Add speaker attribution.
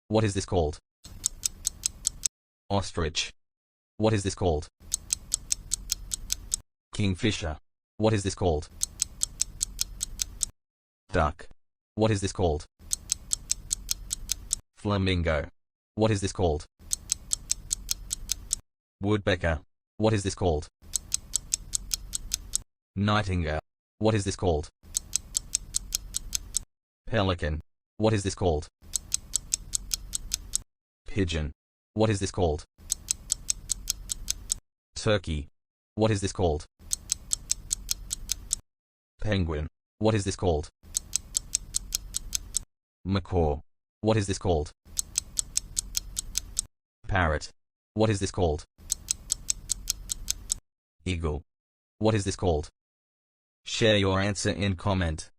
Speaker 1: What is this called? Ostrich. What is this called? Kingfisher. What is this called? Duck. What is this called? Flamingo. What is this called? Woodpecker. What is this called? Nightingale. What is this called? Pelican. What is this called? Pigeon. What is this called? Turkey. What is this called? Penguin. What is this called? Macaw. What is this called? Parrot. What is this called? Eagle. What is this called? Share your answer in comment.